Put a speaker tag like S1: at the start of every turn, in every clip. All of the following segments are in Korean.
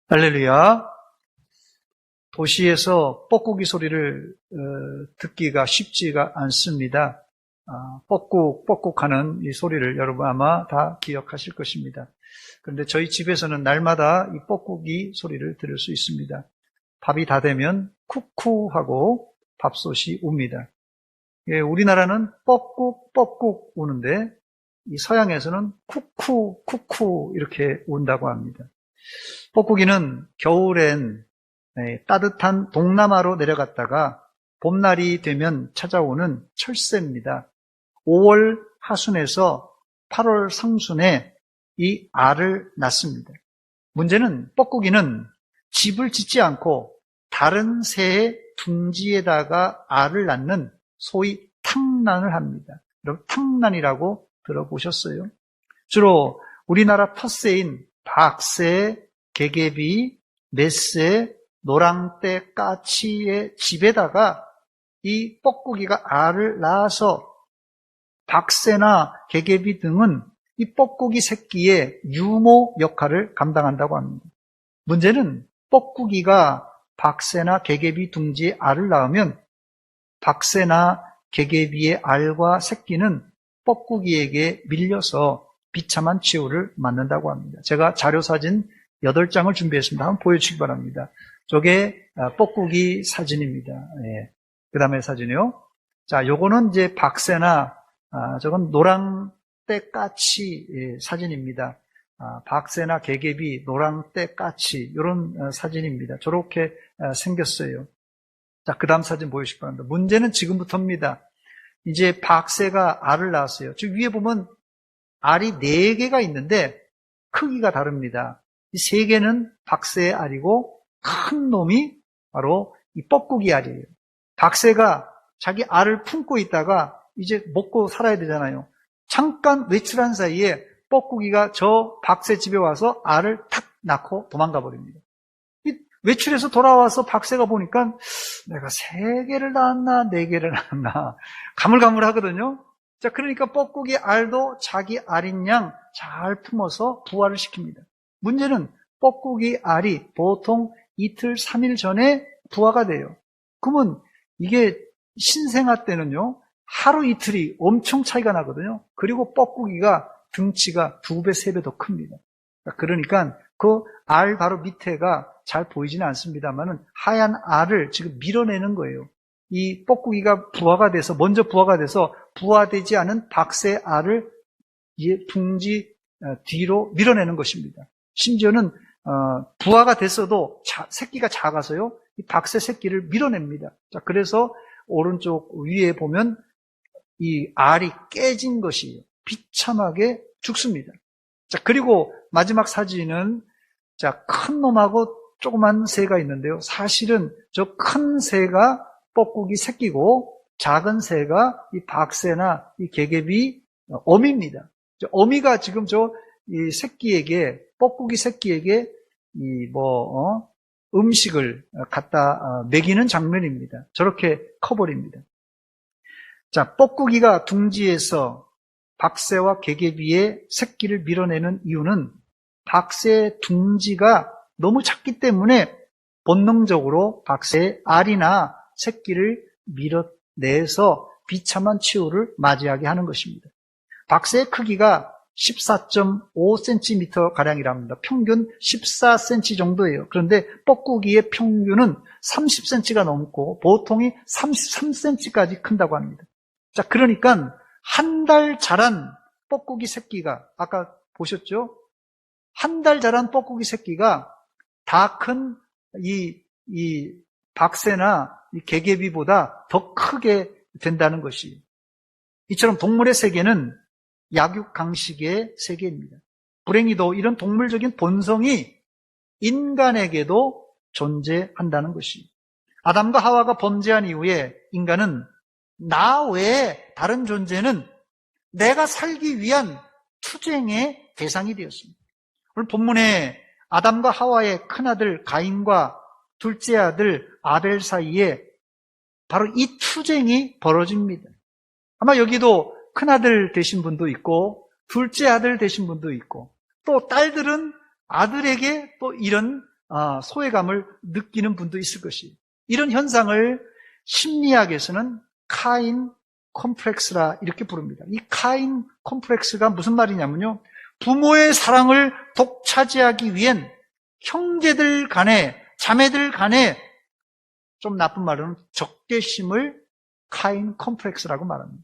S1: 할렐루야. 도시에서 뻐꾸기 소리를 듣기가 쉽지가 않습니다. 뻐꾹뻐꾹하는 이 소리를 여러분 아마 다 기억하실 것입니다. 그런데 저희 집에서는 날마다 이 뻐꾸기 소리를 들을 수 있습니다. 밥이 다 되면 쿠쿠하고 밥솥이 웁니다. 우리나라는 뻐꾹뻐꾹 우는데 이 서양에서는 쿠쿠 쿠쿠 이렇게 운다고 합니다. 뻐꾸기는 겨울엔 따뜻한 동남아로 내려갔다가 봄날이 되면 찾아오는 철새입니다. 5월 하순에서 8월 상순에 이 알을 낳습니다. 문제는 뻐꾸기는 집을 짓지 않고 다른 새의 둥지에다가 알을 낳는 소위 탕란을 합니다. 여러분 탕란이라고 들어보셨어요? 주로 우리나라 텃새인 박새, 개개비, 맷새, 노랑떼, 까치의 집에다가 이 뻐꾸기가 알을 낳아서 박새나 개개비 등은 이 뻐꾸기 새끼의 유모 역할을 감당한다고 합니다. 문제는 뻐꾸기가 박새나 개개비 둥지에 알을 낳으면 박새나 개개비의 알과 새끼는 뻐꾸기에게 밀려서 비참한 치유를 맞는다고 합니다. 제가 자료사진 8장을 준비했습니다. 한번 보여주시기 바랍니다. 저게 뻐꾸기 사진입니다. 그 다음에 사진이요. 자, 요거는 이제 박새나 저건 노랑떼 까치 사진입니다. 박새나 개개비, 노랑떼 까치 이런 사진입니다. 저렇게 생겼어요. 자, 그 다음 사진 보여주시기 바랍니다. 문제는 지금부터입니다. 이제 박새가 알을 낳았어요. 지금 위에 보면 알이 4개가 있는데 크기가 다릅니다. 이 3개는 박새의 알이고 큰 놈이 바로 이 뻐꾸기 알이에요. 박새가 자기 알을 품고 있다가 이제 먹고 살아야 되잖아요. 잠깐 외출한 사이에 뻐꾸기가 저 박새 집에 와서 알을 탁 낳고 도망가 버립니다. 외출해서 돌아와서 박새가 보니까 내가 3개를 낳았나 4개를 낳았나 가물가물하거든요. 자, 그러니까 뻐꾸기 알도 자기 알인 양 잘 품어서 부화를 시킵니다. 문제는 뻐꾸기 알이 보통 이틀, 3일 전에 부화가 돼요. 그러면 이게 신생아 때는요, 하루 이틀이 엄청 차이가 나거든요. 그리고 뻐꾸기가 등치가 2배, 3배 더 큽니다. 그러니까 그 알 바로 밑에가 잘 보이지는 않습니다만은 하얀 알을 지금 밀어내는 거예요. 이 뻐꾸기가 부화가 돼서, 먼저 부화가 돼서 부화되지 않은 박새 알을 둥지 뒤로 밀어내는 것입니다. 심지어는 부화가 됐어도 새끼가 작아서요, 이 박새 새끼를 밀어냅니다. 자, 그래서 오른쪽 위에 보면 이 알이 깨진 것이에요. 비참하게 죽습니다. 자, 그리고 마지막 사진은 자, 큰 놈하고 조그만 새가 있는데요. 사실은 저 큰 새가 뻐꾸기 새끼고 작은 새가 이 박새나 이 개개비 어미입니다. 어미가 지금 이 새끼에게, 뻐꾸기 새끼에게 음식을 갖다 먹이는 장면입니다. 저렇게 커버립니다. 자, 뻐꾸기가 둥지에서 박새와 개개비의 새끼를 밀어내는 이유는 박새의 둥지가 너무 작기 때문에 본능적으로 박새의 알이나 새끼를 밀어내서 비참한 치유를 맞이하게 하는 것입니다. 박새의 크기가 14.5cm 가량이랍니다. 평균 14cm 정도예요. 그런데 뻐꾸기의 평균은 30cm가 넘고 보통이 33cm까지 큰다고 합니다. 자, 그러니까 한 달 자란 뻐꾸기 새끼가, 아까 보셨죠? 한 달 자란 뻐꾸기 새끼가 다 큰 이 박새나 이 개개비보다 더 크게 된다는 것이. 이처럼 동물의 세계는 약육강식의 세계입니다. 불행히도 이런 동물적인 본성이 인간에게도 존재한다는 것이. 아담과 하와가 범죄한 이후에 인간은 나 외에 다른 존재는 내가 살기 위한 투쟁의 대상이 되었습니다. 오늘 본문에 아담과 하와의 큰아들 가인과 둘째 아들 아벨 사이에 바로 이 투쟁이 벌어집니다. 아마 여기도 큰아들 되신 분도 있고 둘째 아들 되신 분도 있고 또 딸들은 아들에게 또 이런 소외감을 느끼는 분도 있을 것이에요. 이런 현상을 심리학에서는 카인 컴플렉스라 이렇게 부릅니다. 이 카인 컴플렉스가 무슨 말이냐면요, 부모의 사랑을 독차지하기 위한 형제들 간에, 자매들 간에, 좀 나쁜 말로는 적개심을 카인 컴플렉스라고 말합니다.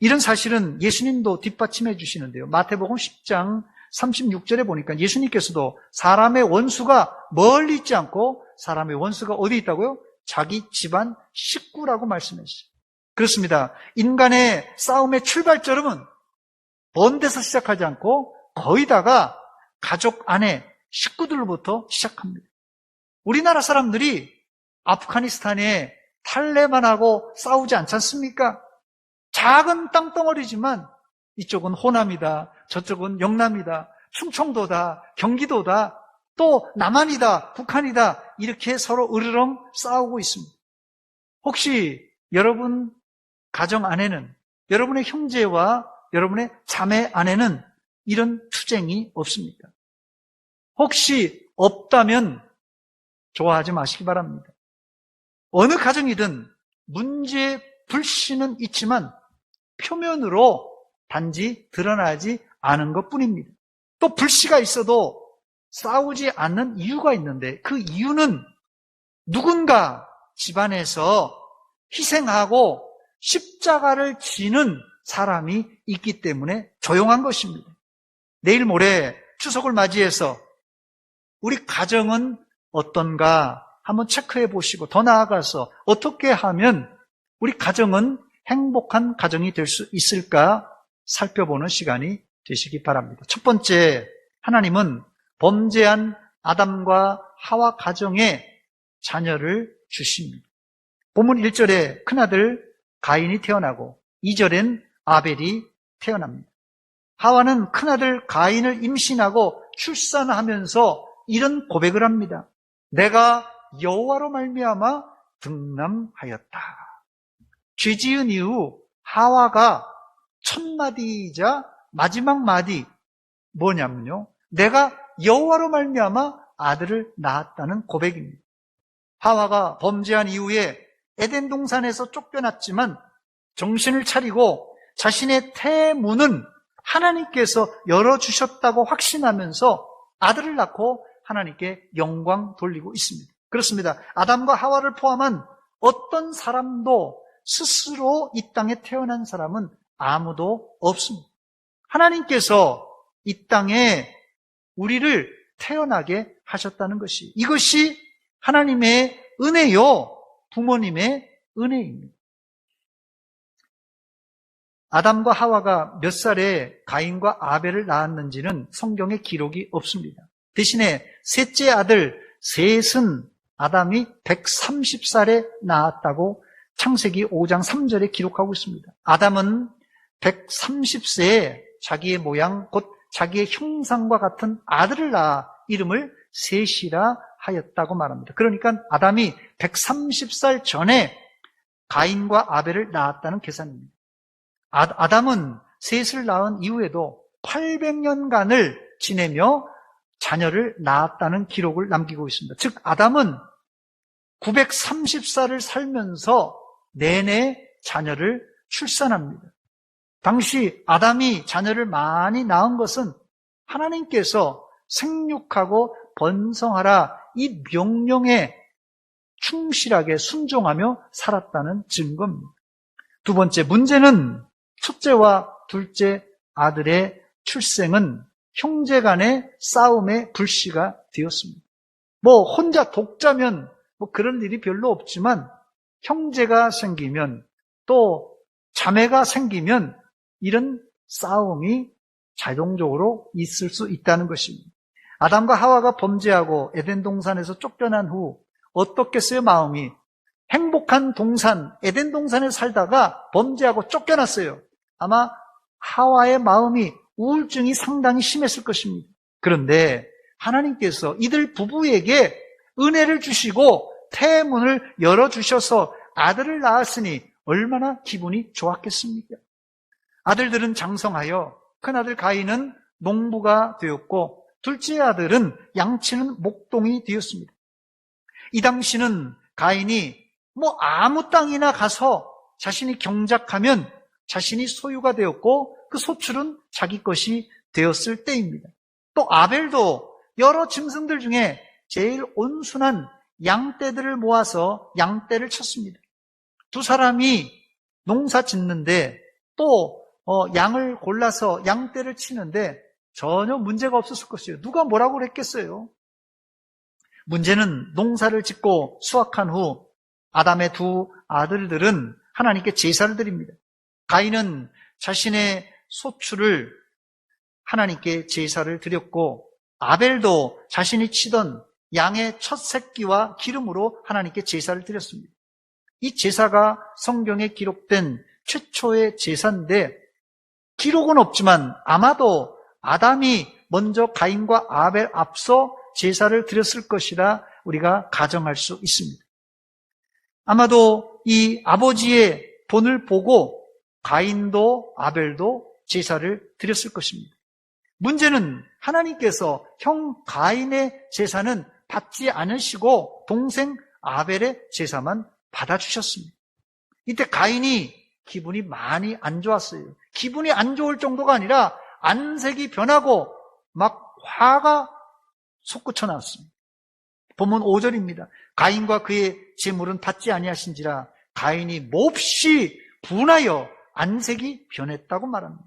S1: 이런 사실은 예수님도 뒷받침해 주시는데요. 마태복음 10장 36절에 보니까 예수님께서도 사람의 원수가 멀리 있지 않고 사람의 원수가 어디 있다고요? 자기 집안 식구라고 말씀했어요. 그렇습니다. 인간의 싸움의 출발점은 먼 데서 시작하지 않고 거의 다가 가족 안에 식구들로부터 시작합니다. 우리나라 사람들이 아프가니스탄에 탈레반하고 싸우지 않지 않습니까? 작은 땅덩어리지만 이쪽은 호남이다, 저쪽은 영남이다, 충청도다, 경기도다, 또 남한이다, 북한이다, 이렇게 서로 으르렁 싸우고 있습니다. 혹시 여러분 가정 안에는, 여러분의 형제와 여러분의 자매 안에는 이런 투쟁이 없습니까? 혹시 없다면 좋아하지 마시기 바랍니다. 어느 가정이든 문제의 불씨는 있지만 표면으로 단지 드러나지 않은 것뿐입니다. 또 불씨가 있어도 싸우지 않는 이유가 있는데 그 이유는 누군가 집안에서 희생하고 십자가를 지는 사람이 있기 때문에 조용한 것입니다. 내일 모레 추석을 맞이해서 우리 가정은 어떤가 한번 체크해 보시고 더 나아가서 어떻게 하면 우리 가정은 행복한 가정이 될 수 있을까 살펴보는 시간이 되시기 바랍니다. 첫 번째, 하나님은 범죄한 아담과 하와 가정에 자녀를 주십니다. 본문 1절에 큰아들 가인이 태어나고 2절엔 아벨이 태어납니다. 하와는 큰아들 가인을 임신하고 출산하면서 이런 고백을 합니다. 내가 여호와로 말미암아 등남하였다. 죄 지은 이후 하와가 첫 마디이자 마지막 마디 뭐냐면요, 내가 여호와로 말미암아 아들을 낳았다는 고백입니다. 하와가 범죄한 이후에 에덴 동산에서 쫓겨났지만 정신을 차리고 자신의 태문은 하나님께서 열어주셨다고 확신하면서 아들을 낳고 하나님께 영광 돌리고 있습니다. 그렇습니다. 아담과 하와를 포함한 어떤 사람도 스스로 이 땅에 태어난 사람은 아무도 없습니다. 하나님께서 이 땅에 우리를 태어나게 하셨다는 것이, 이것이 하나님의 은혜요, 부모님의 은혜입니다. 아담과 하와가 몇 살에 가인과 아벨을 낳았는지는 성경에 기록이 없습니다. 대신에 셋째 아들 셋은 아담이 130살에 낳았다고 창세기 5장 3절에 기록하고 있습니다. 아담은 130세에 자기의 모양, 곧 자기의 형상과 같은 아들을 낳아 이름을 셋이라 하였다고 말합니다. 그러니까 아담이 130살 전에 가인과 아벨을 낳았다는 계산입니다. 아담은 셋을 낳은 이후에도 800년간을 지내며 자녀를 낳았다는 기록을 남기고 있습니다. 즉 아담은 930살을 살면서 내내 자녀를 출산합니다. 당시 아담이 자녀를 많이 낳은 것은 하나님께서 생육하고 번성하라 이 명령에 충실하게 순종하며 살았다는 증거입니다. 두 번째, 문제는 첫째와 둘째 아들의 출생은 형제 간의 싸움의 불씨가 되었습니다. 혼자 독자면 그런 일이 별로 없지만 형제가 생기면 또 자매가 생기면 이런 싸움이 자동적으로 있을 수 있다는 것입니다. 아담과 하와가 범죄하고 에덴 동산에서 쫓겨난 후 어떻겠어요? 마음이 행복한 동산, 에덴 동산에 살다가 범죄하고 쫓겨났어요. 아마 하와의 마음이 우울증이 상당히 심했을 것입니다. 그런데 하나님께서 이들 부부에게 은혜를 주시고 태문을 열어주셔서 아들을 낳았으니 얼마나 기분이 좋았겠습니까? 아들들은 장성하여 큰아들 가인은 농부가 되었고 둘째 아들은 양치는 목동이 되었습니다. 이 당시는 가인이 아무 땅이나 가서 자신이 경작하면 자신이 소유가 되었고 그 소출은 자기 것이 되었을 때입니다. 또 아벨도 여러 짐승들 중에 제일 온순한 양떼들을 모아서 양떼를 쳤습니다. 두 사람이 농사 짓는데 또 양을 골라서 양떼를 치는데 전혀 문제가 없었을 것이에요. 누가 뭐라고 그랬겠어요? 문제는 농사를 짓고 수확한 후 아담의 두 아들들은 하나님께 제사를 드립니다. 가인은 자신의 소출을 하나님께 제사를 드렸고 아벨도 자신이 치던 양의 첫 새끼와 기름으로 하나님께 제사를 드렸습니다. 이 제사가 성경에 기록된 최초의 제사인데 기록은 없지만 아마도 아담이 먼저 가인과 아벨 앞서 제사를 드렸을 것이라 우리가 가정할 수 있습니다. 아마도 이 아버지의 본을 보고 가인도 아벨도 제사를 드렸을 것입니다. 문제는 하나님께서 형 가인의 제사는 받지 않으시고 동생 아벨의 제사만 받아주셨습니다. 이때 가인이 기분이 많이 안 좋았어요. 기분이 안 좋을 정도가 아니라 안색이 변하고 막 화가 솟구쳐 나왔습니다. 본문 5절입니다. 가인과 그의 재물은 받지 아니하신지라 가인이 몹시 분하여 안색이 변했다고 말합니다.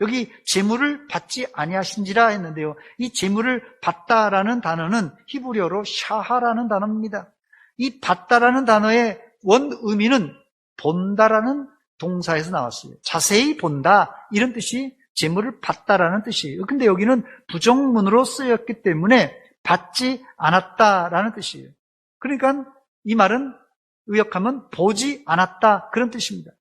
S1: 여기 재물을 받지 아니하신지라 했는데요. 이 재물을 받다라는 단어는 히브리어로 샤하라는 단어입니다. 이 받다라는 단어의 원 의미는 본다라는 동사에서 나왔어요. 자세히 본다 이런 뜻이 재물을 받다라는 뜻이에요. 근데 여기는 부정문으로 쓰였기 때문에 받지 않았다라는 뜻이에요. 그러니까 이 말은 의역하면 보지 않았다 그런 뜻입니다.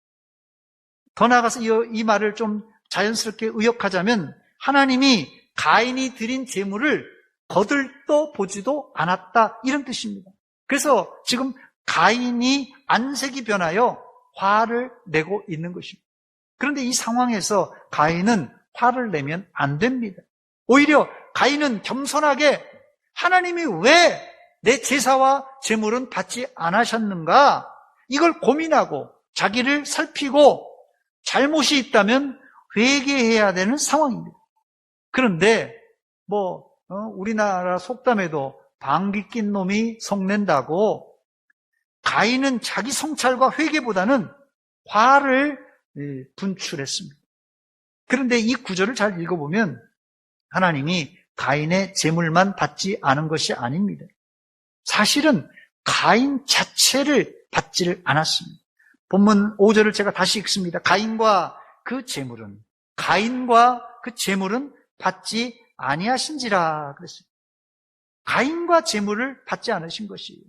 S1: 더 나아가서 이 말을 좀 자연스럽게 의역하자면 하나님이 가인이 드린 재물을 거들떠 보지도 않았다 이런 뜻입니다. 그래서 지금 가인이 안색이 변하여 화를 내고 있는 것입니다. 그런데 이 상황에서 가인은 화를 내면 안 됩니다. 오히려 가인은 겸손하게 하나님이 왜 내 제사와 제물은 받지 않으셨는가 이걸 고민하고 자기를 살피고 잘못이 있다면 회개해야 되는 상황입니다. 그런데 우리나라 속담에도 방귀 낀 놈이 성낸다고 가인은 자기 성찰과 회개보다는 화를 분출했습니다. 그런데 이 구절을 잘 읽어보면 하나님이 가인의 재물만 받지 않은 것이 아닙니다. 사실은 가인 자체를 받지를 않았습니다. 본문 5절을 제가 다시 읽습니다. 가인과 그 재물은 받지 아니하신지라 그랬습니다. 가인과 재물을 받지 않으신 것이에요.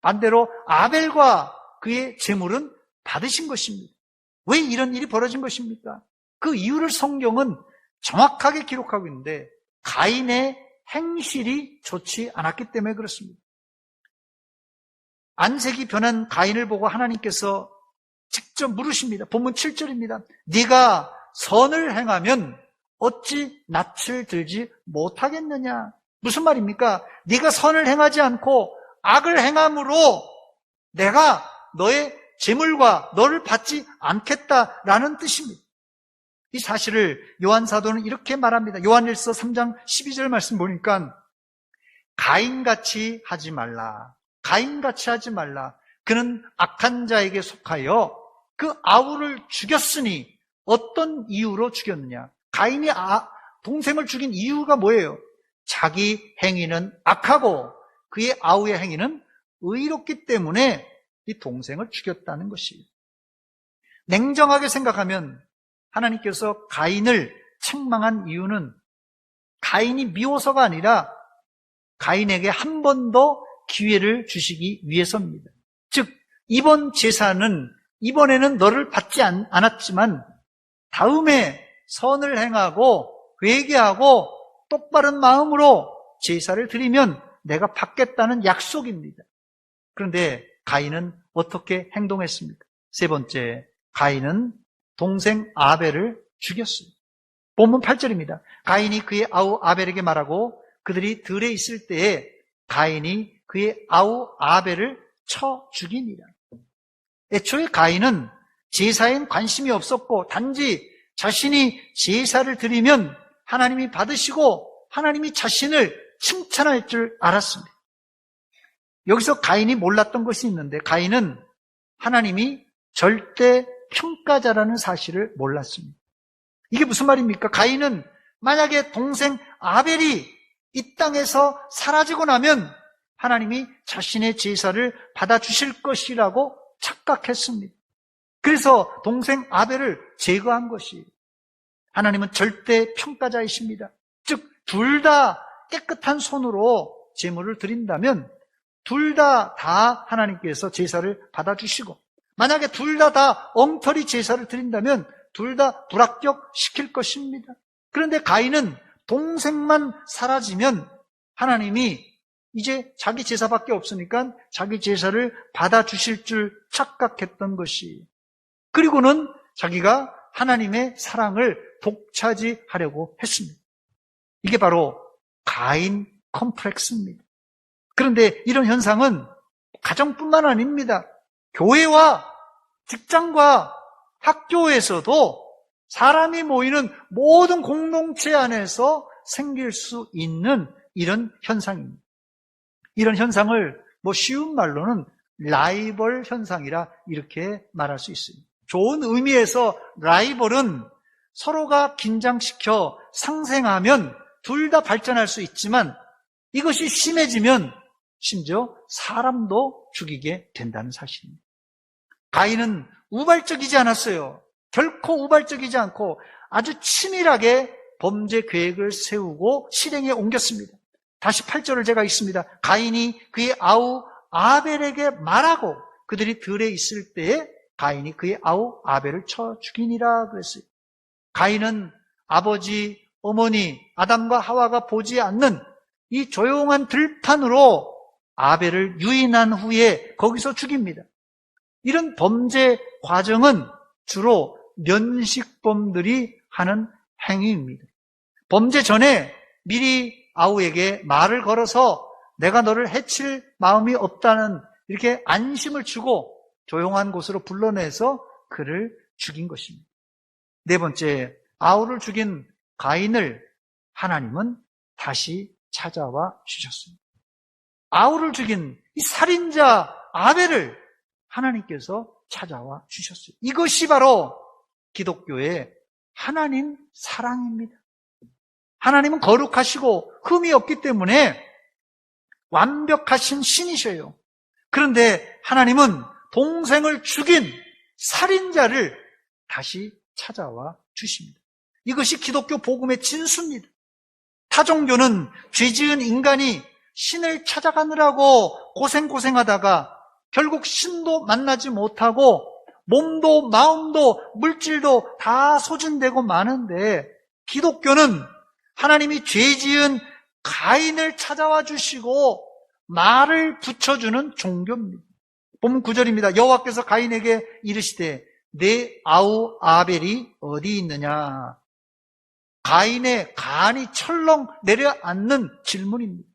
S1: 반대로 아벨과 그의 재물은 받으신 것입니다. 왜 이런 일이 벌어진 것입니까? 그 이유를 성경은 정확하게 기록하고 있는데 가인의 행실이 좋지 않았기 때문에 그렇습니다. 안색이 변한 가인을 보고 하나님께서 직접 물으십니다. 본문 7절입니다. 네가 선을 행하면 어찌 낯을 들지 못하겠느냐? 무슨 말입니까? 네가 선을 행하지 않고 악을 행함으로 내가 너의 재물과 너를 받지 않겠다라는 뜻입니다. 이 사실을 요한 사도는 이렇게 말합니다. 요한일서 3장 12절 말씀 보니까 가인같이 하지 말라. 가인같이 하지 말라. 그는 악한 자에게 속하여 그 아우를 죽였으니 어떤 이유로 죽였느냐? 가인이 동생을 죽인 이유가 뭐예요? 자기 행위는 악하고 그의 아우의 행위는 의롭기 때문에 이 동생을 죽였다는 것이에요. 냉정하게 생각하면 하나님께서 가인을 책망한 이유는 가인이 미워서가 아니라 가인에게 한 번 더 기회를 주시기 위해서입니다. 즉 이번 제사는 이번에는 너를 받지 않았지만 다음에 선을 행하고 회개하고 똑바른 마음으로 제사를 드리면 내가 받겠다는 약속입니다. 그런데 가인은 어떻게 행동했습니까? 세 번째, 가인은 동생 아벨을 죽였어요. 본문 8절입니다. 가인이 그의 아우 아벨에게 말하고 그들이 들에 있을 때에 가인이 그의 아우 아벨을 쳐 죽이니라. 애초에 가인은 제사엔 관심이 없었고 단지 자신이 제사를 드리면 하나님이 받으시고 하나님이 자신을 칭찬할 줄 알았습니다. 여기서 가인이 몰랐던 것이 있는데 가인은 하나님이 절대 평가자라는 사실을 몰랐습니다. 이게 무슨 말입니까? 가인은 만약에 동생 아벨이 이 땅에서 사라지고 나면 하나님이 자신의 제사를 받아주실 것이라고 착각했습니다. 그래서 동생 아벨을 제거한 것이에요. 하나님은 절대 평가자이십니다. 즉, 둘 다 깨끗한 손으로 제물을 드린다면 둘 다 하나님께서 제사를 받아주시고 만약에 둘 다 엉터리 제사를 드린다면 둘 다 불합격시킬 것입니다. 그런데 가인은 동생만 사라지면 하나님이 이제 자기 제사밖에 없으니까 자기 제사를 받아주실 줄 착각했던 것이 그리고는 자기가 하나님의 사랑을 독차지하려고 했습니다. 이게 바로 가인 컴플렉스입니다. 그런데 이런 현상은 가정뿐만 아닙니다. 교회와 직장과 학교에서도 사람이 모이는 모든 공동체 안에서 생길 수 있는 이런 현상입니다. 이런 현상을 쉬운 말로는 라이벌 현상이라 이렇게 말할 수 있습니다. 좋은 의미에서 라이벌은 서로가 긴장시켜 상생하면 둘 다 발전할 수 있지만 이것이 심해지면 심지어 사람도 죽이게 된다는 사실입니다. 가인은 우발적이지 않았어요. 결코 우발적이지 않고 아주 치밀하게 범죄 계획을 세우고 실행에 옮겼습니다. 다시 8절을 제가 읽습니다. 가인이 그의 아우 아벨에게 말하고 그들이 들에 있을 때에 가인이 그의 아우 아벨을 쳐 죽이니라 그랬어요. 가인은 아버지, 어머니, 아담과 하와가 보지 않는 이 조용한 들판으로 아벨을 유인한 후에 거기서 죽입니다. 이런 범죄 과정은 주로 면식범들이 하는 행위입니다. 범죄 전에 미리 아우에게 말을 걸어서 내가 너를 해칠 마음이 없다는 이렇게 안심을 주고 조용한 곳으로 불러내서 그를 죽인 것입니다. 네 번째, 아우를 죽인 가인을 하나님은 다시 찾아와 주셨습니다. 아우를 죽인 이 살인자 아벨을 하나님께서 찾아와 주셨어요. 이것이 바로 기독교의 하나님 사랑입니다. 하나님은 거룩하시고 흠이 없기 때문에 완벽하신 신이셔요. 그런데 하나님은 동생을 죽인 살인자를 다시 찾아와 주십니다. 이것이 기독교 복음의 진수입니다. 타 종교는 죄 지은 인간이 신을 찾아가느라고 고생하다가 결국 신도 만나지 못하고 몸도 마음도 물질도 다 소진되고 마는데 기독교는 하나님이 죄 지은 가인을 찾아와 주시고 말을 붙여주는 종교입니다. 본문 9절입니다. 여호와께서 가인에게 이르시되 내 아우 아벨이 어디 있느냐. 가인의 간이 철렁 내려앉는 질문입니다.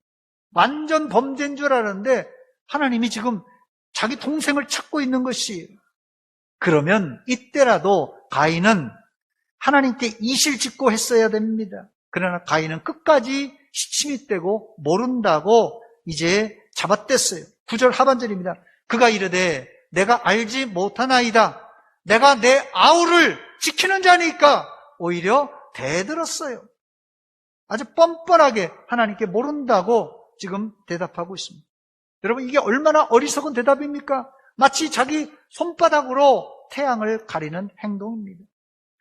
S1: 완전 범죄인 줄 알았는데 하나님이 지금 자기 동생을 찾고 있는 것이에요. 그러면 이때라도 가인은 하나님께 이실직고 했어야 됩니다. 그러나 가인은 끝까지 시침이 떼고 모른다고 이제 잡아댔어요. 9절 하반절입니다. 그가 이르되 내가 알지 못하나이다. 내가 내 아우를 지키는 자니까 오히려 대들었어요. 아주 뻔뻔하게 하나님께 모른다고 지금 대답하고 있습니다. 여러분 이게 얼마나 어리석은 대답입니까? 마치 자기 손바닥으로 태양을 가리는 행동입니다.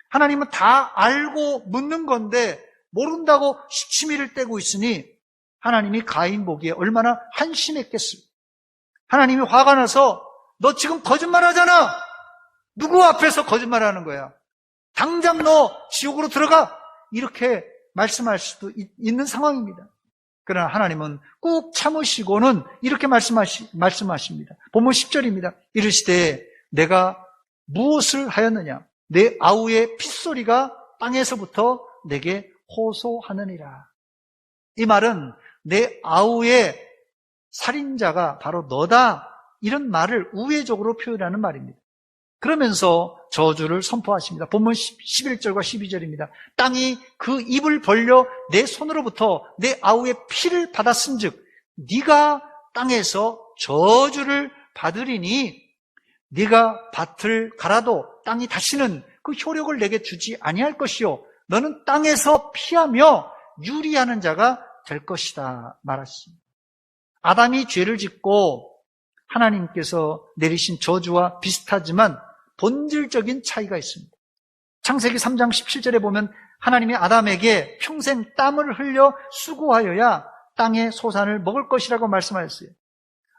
S1: 하나님은 다 알고 묻는 건데 모른다고 시치미를 떼고 있으니 하나님이 가인 보기에 얼마나 한심했겠어요. 하나님이 화가 나서 너 지금 거짓말하잖아. 누구 앞에서 거짓말하는 거야. 당장 너 지옥으로 들어가. 이렇게 말씀할 수도 있는 상황입니다. 그러나 하나님은 꾹 참으시고는 이렇게 말씀하십니다. 본문 10절입니다. 이르시되 내가 무엇을 하였느냐. 내 아우의 핏소리가 땅에서부터 내게 호소하느니라. 이 말은 내 아우의 살인자가 바로 너다, 이런 말을 우회적으로 표현하는 말입니다. 그러면서 저주를 선포하십니다. 본문 11절과 12절입니다. 땅이 그 입을 벌려 내 손으로부터 내 아우의 피를 받았은즉 네가 땅에서 저주를 받으리니 네가 밭을 갈아도 땅이 다시는 그 효력을 내게 주지 아니할 것이요 너는 땅에서 피하며 유리하는 자가 될 것이다 말하십니다. 아담이 죄를 짓고 하나님께서 내리신 저주와 비슷하지만 본질적인 차이가 있습니다. 창세기 3장 17절에 보면 하나님이 아담에게 평생 땀을 흘려 수고하여야 땅의 소산을 먹을 것이라고 말씀하셨어요.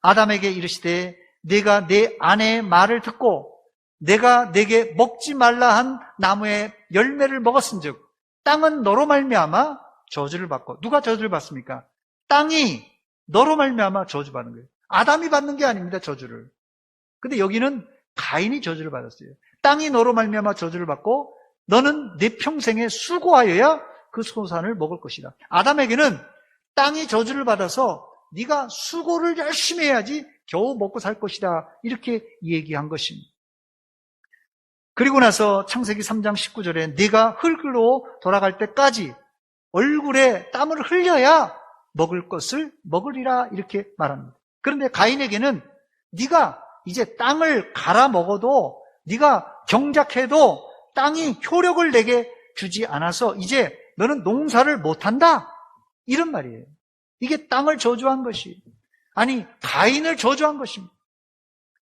S1: 아담에게 이르시되 네가 내 아내의 말을 듣고 내가 내게 먹지 말라 한 나무의 열매를 먹었은즉 땅은 너로 말미암아 저주를 받고. 누가 저주를 받습니까? 땅이 너로 말미암아 저주받는 거예요. 아담이 받는 게 아닙니다, 저주를. 근데 여기는 가인이 저주를 받았어요. 땅이 너로 말미암아 저주를 받고 너는 내 평생에 수고하여야 그 소산을 먹을 것이다. 아담에게는 땅이 저주를 받아서 네가 수고를 열심히 해야지 겨우 먹고 살 것이다, 이렇게 얘기한 것입니다. 그리고 나서 창세기 3장 19절에 네가 흙으로 돌아갈 때까지 얼굴에 땀을 흘려야 먹을 것을 먹으리라, 이렇게 말합니다. 그런데 가인에게는 네가 이제 땅을 갈아 먹어도 네가 경작해도 땅이 효력을 내게 주지 않아서 이제 너는 농사를 못한다, 이런 말이에요. 이게 땅을 저주한 것이, 아니 가인을 저주한 것입니다.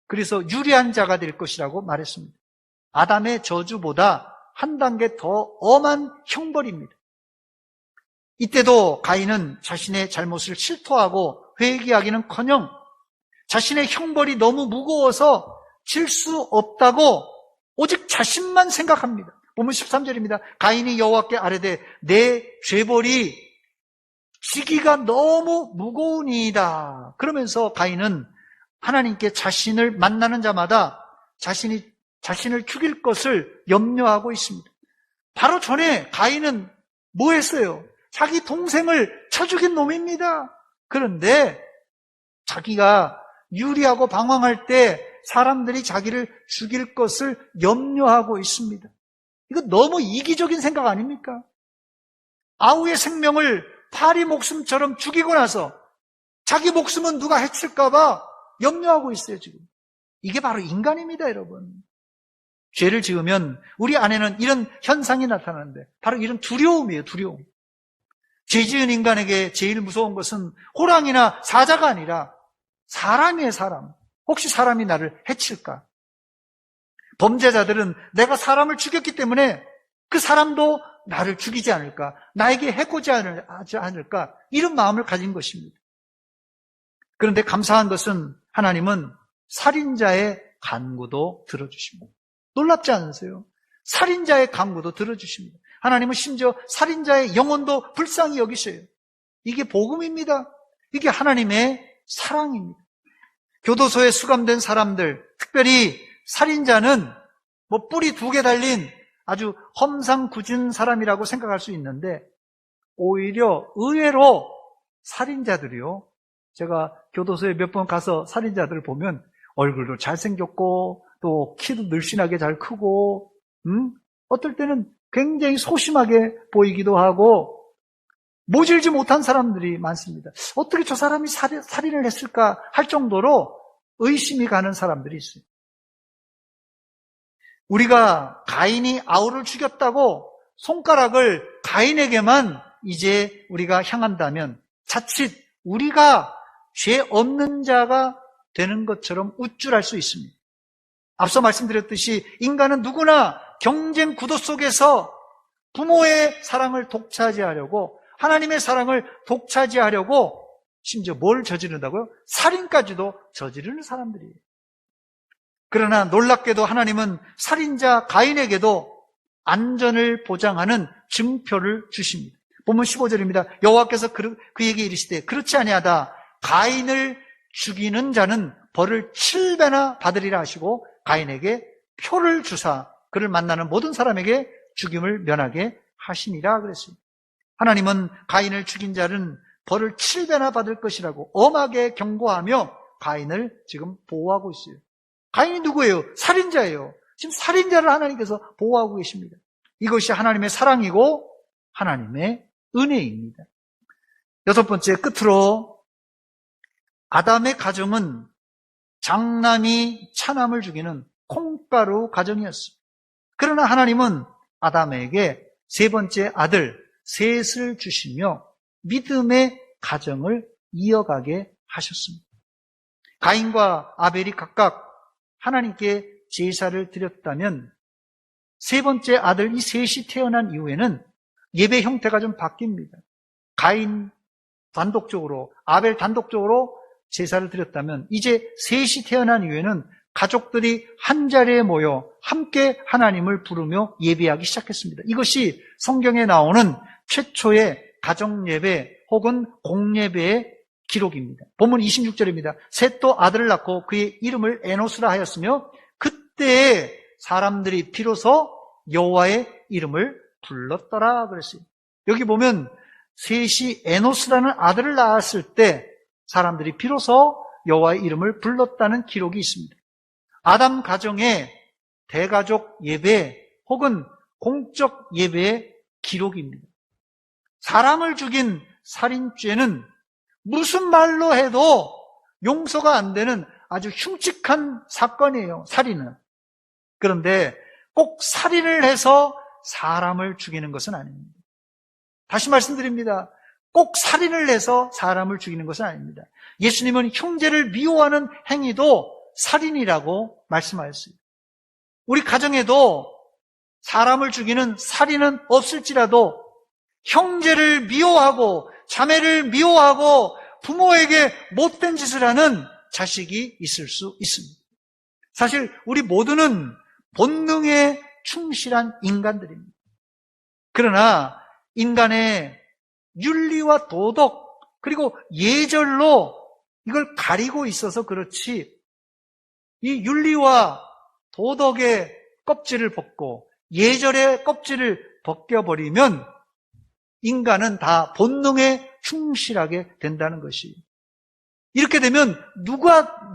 S1: 그래서 유리한 자가 될 것이라고 말했습니다. 아담의 저주보다 한 단계 더 엄한 형벌입니다. 이때도 가인은 자신의 잘못을 실토하고 회개하기는커녕 자신의 형벌이 너무 무거워서 질 수 없다고 오직 자신만 생각합니다. 본문 13절입니다. 가인이 여호와께 아뢰되 내 죄벌이 지기가 너무 무거우니이다. 그러면서 가인은 하나님께 자신을 만나는 자마다 자신을 죽일 것을 염려하고 있습니다. 바로 전에 가인은 뭐 했어요? 자기 동생을 쳐 죽인 놈입니다. 그런데 자기가 유리하고 방황할 때 사람들이 자기를 죽일 것을 염려하고 있습니다. 이거 너무 이기적인 생각 아닙니까? 아우의 생명을 파리 목숨처럼 죽이고 나서 자기 목숨은 누가 해칠까 봐 염려하고 있어요, 지금. 이게 바로 인간입니다, 여러분. 죄를 지으면 우리 안에는 이런 현상이 나타나는데 바로 이런 두려움이에요, 두려움. 죄 지은 인간에게 제일 무서운 것은 호랑이나 사자가 아니라 사람이에요, 사람. 혹시 사람이 나를 해칠까? 범죄자들은 내가 사람을 죽였기 때문에 그 사람도 나를 죽이지 않을까? 나에게 해코지 하지 않을까? 이런 마음을 가진 것입니다. 그런데 감사한 것은 하나님은 살인자의 간구도 들어주십니다. 놀랍지 않으세요? 살인자의 간구도 들어주십니다. 하나님은 심지어 살인자의 영혼도 불쌍히 여기셔요. 이게 복음입니다. 이게 하나님의 사랑입니다. 교도소에 수감된 사람들, 특별히 살인자는 뭐 뿔이 2개 달린 아주 험상궂은 사람이라고 생각할 수 있는데 오히려 의외로 살인자들이요, 제가 교도소에 몇 번 가서 살인자들을 보면 얼굴도 잘생겼고 또 키도 늘씬하게 잘 크고 어떨 때는 굉장히 소심하게 보이기도 하고 모질지 못한 사람들이 많습니다. 어떻게 저 사람이 살인을 했을까 할 정도로 의심이 가는 사람들이 있어요. 우리가 가인이 아우를 죽였다고 손가락을 가인에게만 이제 우리가 향한다면 자칫 우리가 죄 없는 자가 되는 것처럼 우쭐할 수 있습니다. 앞서 말씀드렸듯이 인간은 누구나 경쟁 구도 속에서 부모의 사랑을 독차지하려고, 하나님의 사랑을 독차지하려고 심지어 뭘 저지른다고요? 살인까지도 저지르는 사람들이에요. 그러나 놀랍게도 하나님은 살인자 가인에게도 안전을 보장하는 증표를 주십니다. 본문 15절입니다. 여호와께서 그에게 이르시되 그렇지 아니하다. 가인을 죽이는 자는 벌을 7배나 받으리라 하시고 가인에게 표를 주사 그를 만나는 모든 사람에게 죽임을 면하게 하시니라 그랬어요. 하나님은 가인을 죽인 자는 벌을 7배나 받을 것이라고 엄하게 경고하며 가인을 지금 보호하고 있어요. 가인이 누구예요? 살인자예요. 지금 살인자를 하나님께서 보호하고 계십니다. 이것이 하나님의 사랑이고 하나님의 은혜입니다. 여섯 번째, 끝으로 아담의 가정은 장남이 차남을 죽이는 콩가루 가정이었어요. 그러나 하나님은 아담에게 세 번째 아들 셋을 주시며 믿음의 가정을 이어가게 하셨습니다. 가인과 아벨이 각각 하나님께 제사를 드렸다면 세 번째 아들 이 셋이 태어난 이후에는 예배 형태가 좀 바뀝니다. 가인 단독적으로, 아벨 단독적으로 제사를 드렸다면 이제 셋이 태어난 이후에는 가족들이 한자리에 모여 함께 하나님을 부르며 예배하기 시작했습니다. 이것이 성경에 나오는 최초의 가정예배 혹은 공예배의 기록입니다. 본문 26절입니다. 셋도 아들을 낳고 그의 이름을 에노스라 하였으며 그때에 사람들이 비로소 여호와의 이름을 불렀더라 그랬어요. 여기 보면 셋이 에노스라는 아들을 낳았을 때 사람들이 비로소 여호와의 이름을 불렀다는 기록이 있습니다. 아담 가정의 대가족 예배 혹은 공적 예배의 기록입니다. 사람을 죽인 살인죄는 무슨 말로 해도 용서가 안 되는 아주 흉측한 사건이에요, 살인은. 그런데 꼭 살인을 해서 사람을 죽이는 것은 아닙니다. 다시 말씀드립니다. 꼭 살인을 해서 사람을 죽이는 것은 아닙니다. 예수님은 형제를 미워하는 행위도 살인이라고 말씀하셨어요. 우리 가정에도 사람을 죽이는 살인은 없을지라도 형제를 미워하고 자매를 미워하고 부모에게 못된 짓을 하는 자식이 있을 수 있습니다. 사실 우리 모두는 본능에 충실한 인간들입니다. 그러나 인간의 윤리와 도덕 그리고 예절로 이걸 가리고 있어서 그렇지 이 윤리와 도덕의 껍질을 벗고 예절의 껍질을 벗겨버리면 인간은 다 본능에 충실하게 된다는 것이. 이렇게 되면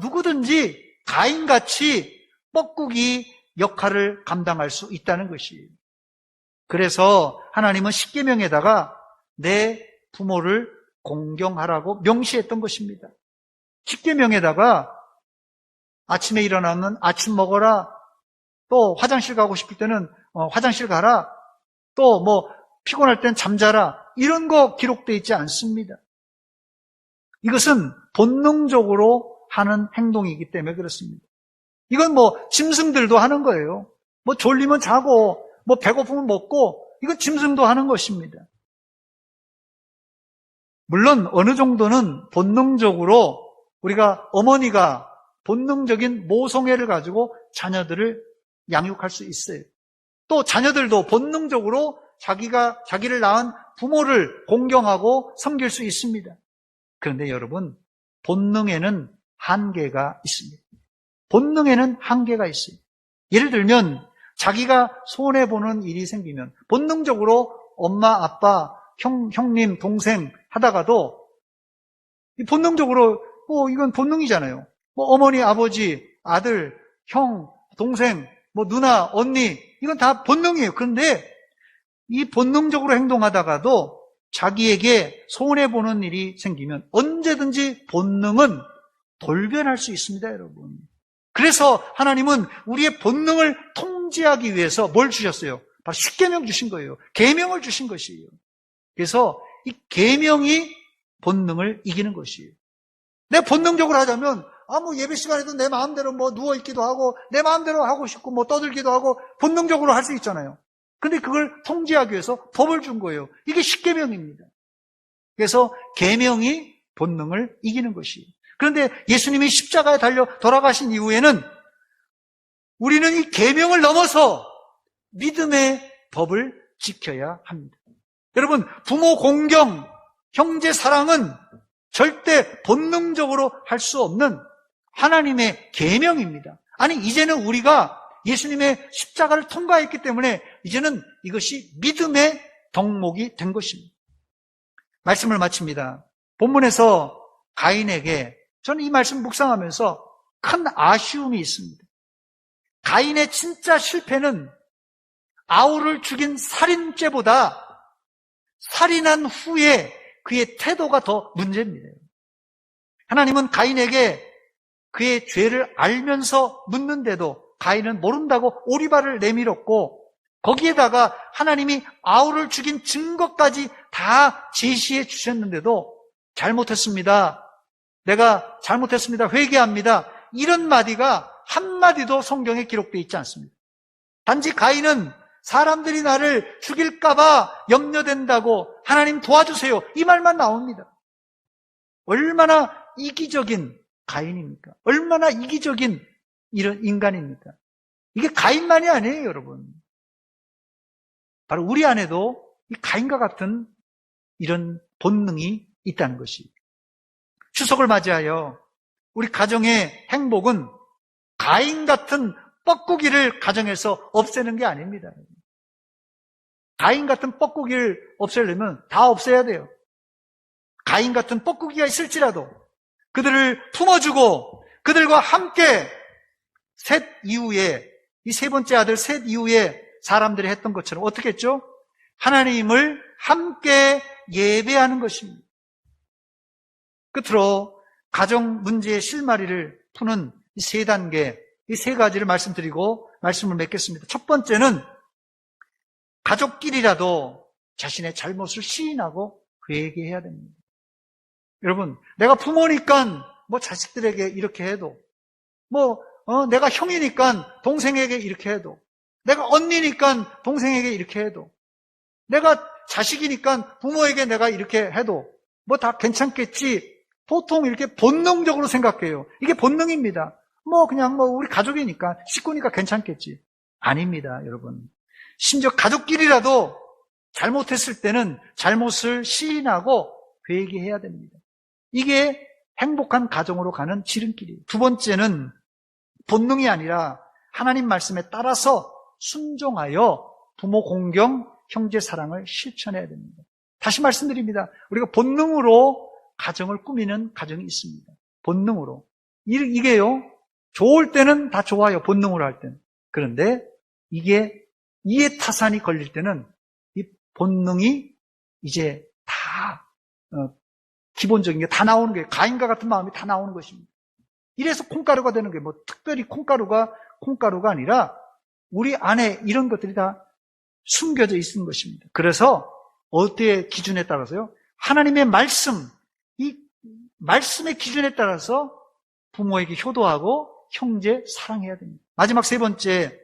S1: 누구든지 가인같이 뻐꾸기 역할을 감당할 수 있다는 것이. 그래서 하나님은 십계명에다가 내 부모를 공경하라고 명시했던 것입니다. 십계명에다가 아침에 일어나면 아침 먹어라, 또 화장실 가고 싶을 때는 화장실 가라, 또 피곤할 땐 잠자라, 이런 거 기록되어 있지 않습니다. 이것은 본능적으로 하는 행동이기 때문에 그렇습니다. 이건 짐승들도 하는 거예요. 졸리면 자고, 배고프면 먹고, 이건 짐승도 하는 것입니다. 물론 어느 정도는 본능적으로 우리가 어머니가 본능적인 모성애를 가지고 자녀들을 양육할 수 있어요. 또 자녀들도 본능적으로 자기를 낳은 부모를 공경하고 섬길 수 있습니다. 그런데 여러분, 본능에는 한계가 있습니다. 본능에는 한계가 있어요. 예를 들면 자기가 손해보는 일이 생기면 본능적으로 엄마, 아빠, 형님, 동생 하다가도 본능적으로 이건 본능이잖아요. 어머니, 아버지, 아들, 형, 동생, 누나, 언니, 이건 다 본능이에요. 그런데 이 본능적으로 행동하다가도 자기에게 손해보는 일이 생기면 언제든지 본능은 돌변할 수 있습니다, 여러분. 그래서 하나님은 우리의 본능을 통제하기 위해서 뭘 주셨어요? 바로 십계명 주신 거예요. 계명을 주신 것이에요. 그래서 이 계명이 본능을 이기는 것이에요. 내 본능적으로 하자면 예배 시간에도 내 마음대로 누워있기도 하고 내 마음대로 하고 싶고 떠들기도 하고 본능적으로 할 수 있잖아요. 근데 그걸 통제하기 위해서 법을 준 거예요. 이게 십계명입니다. 그래서 계명이 본능을 이기는 것이에요. 그런데 예수님이 십자가에 달려 돌아가신 이후에는 우리는 이 계명을 넘어서 믿음의 법을 지켜야 합니다. 여러분, 부모 공경, 형제 사랑은 절대 본능적으로 할 수 없는 하나님의 계명입니다. 아니, 이제는 우리가 예수님의 십자가를 통과했기 때문에 이제는 이것이 믿음의 덕목이 된 것입니다. 말씀을 마칩니다. 본문에서 가인에게 저는 이 말씀 묵상하면서 큰 아쉬움이 있습니다. 가인의 진짜 실패는 아울을 죽인 살인죄보다 살인한 후에 그의 태도가 더 문제입니다. 하나님은 가인에게 그의 죄를 알면서 묻는데도 가인은 모른다고 오리발을 내밀었고, 거기에다가 하나님이 아울을 죽인 증거까지 다 제시해 주셨는데도 잘못했습니다. 내가 잘못했습니다. 회개합니다. 이런 마디가 한마디도 성경에 기록되어 있지 않습니다. 단지 가인은 사람들이 나를 죽일까봐 염려된다고 하나님 도와주세요, 이 말만 나옵니다. 얼마나 이기적인 가인입니까? 얼마나 이기적인 이런 인간입니까? 이게 가인만이 아니에요, 여러분. 바로 우리 안에도 이 가인과 같은 이런 본능이 있다는 것이. 추석을 맞이하여 우리 가정의 행복은 가인 같은 뻐꾸기를 가정에서 없애는 게 아닙니다. 가인 같은 뻐꾸기를 없애려면 다 없애야 돼요. 가인 같은 뻐꾸기가 있을지라도 그들을 품어주고 그들과 함께 셋 이후에, 이 세 번째 아들 셋 이후에 사람들이 했던 것처럼 어떻게 했죠? 하나님을 함께 예배하는 것입니다. 끝으로 가정 문제의 실마리를 푸는 이 세 단계, 이 세 가지를 말씀드리고 말씀을 맺겠습니다. 첫 번째는 가족끼리라도 자신의 잘못을 시인하고 회개해야 됩니다. 여러분, 내가 부모니까 뭐 자식들에게 이렇게 해도, 내가 형이니까 동생에게 이렇게 해도, 내가 언니니까 동생에게 이렇게 해도, 내가 자식이니까 부모에게 내가 이렇게 해도 뭐 다 괜찮겠지. 보통 이렇게 본능적으로 생각해요. 이게 본능입니다. 그냥 우리 가족이니까, 식구니까 괜찮겠지. 아닙니다, 여러분. 심지어 가족끼리라도 잘못했을 때는 잘못을 시인하고 회개해야 됩니다. 이게 행복한 가정으로 가는 지름길이에요. 두 번째는 본능이 아니라 하나님 말씀에 따라서 순종하여 부모 공경, 형제 사랑을 실천해야 됩니다. 다시 말씀드립니다. 우리가 본능으로 가정을 꾸미는 가정이 있습니다. 본능으로. 이게요, 좋을 때는 다 좋아요, 본능으로 할 때는. 그런데 이게 이해 타산이 걸릴 때는 이 본능이 이제 다 기본적인 게 다 나오는 거예요. 가인과 같은 마음이 다 나오는 것입니다. 이래서 콩가루가 되는 거예요. 특별히 콩가루가 아니라 우리 안에 이런 것들이 다 숨겨져 있는 것입니다. 그래서 어때의 기준에 따라서요? 하나님의 말씀, 이 말씀의 기준에 따라서 부모에게 효도하고 형제 사랑해야 됩니다. 마지막 세 번째,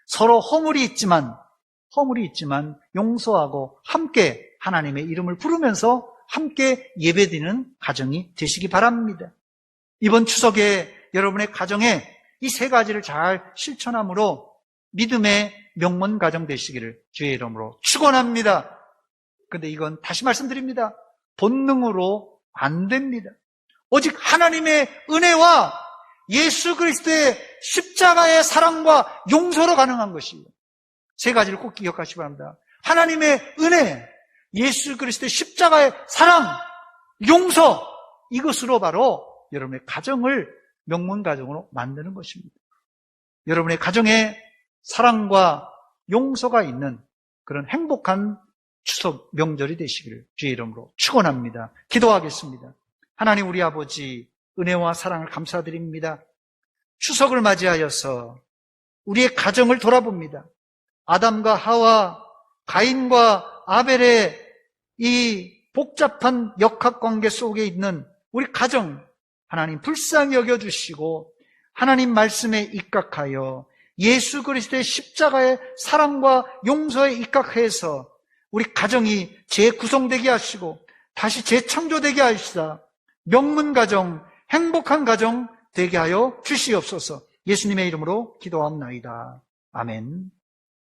S1: 서로 허물이 있지만 용서하고 함께 하나님의 이름을 부르면서 함께 예배드리는 가정이 되시기 바랍니다. 이번 추석에 여러분의 가정에 이 세 가지를 잘 실천함으로 믿음의 명문 가정 되시기를 주의 이름으로 축원합니다. 그런데 이건 다시 말씀드립니다. 본능으로 안 됩니다. 오직 하나님의 은혜와 예수 그리스도의 십자가의 사랑과 용서로 가능한 것이에요. 세 가지를 꼭 기억하시기 바랍니다. 하나님의 은혜, 예수 그리스도의 십자가의 사랑, 용서, 이것으로 바로 여러분의 가정을 명문 가정으로 만드는 것입니다. 여러분의 가정에 사랑과 용서가 있는 그런 행복한 추석 명절이 되시기를 주의 이름으로 축원합니다. 기도하겠습니다. 하나님 우리 아버지, 은혜와 사랑을 감사드립니다. 추석을 맞이하여서 우리의 가정을 돌아봅니다. 아담과 하와, 가인과 아벨의 이 복잡한 역학관계 속에 있는 우리 가정, 하나님 불쌍히 여겨주시고 하나님 말씀에 입각하여 예수 그리스도의 십자가의 사랑과 용서에 입각해서 우리 가정이 재구성되게 하시고 다시 재창조되게 하시다 명문 가정, 행복한 가정 되게 하여 주시옵소서. 예수님의 이름으로 기도합나이다. 아멘.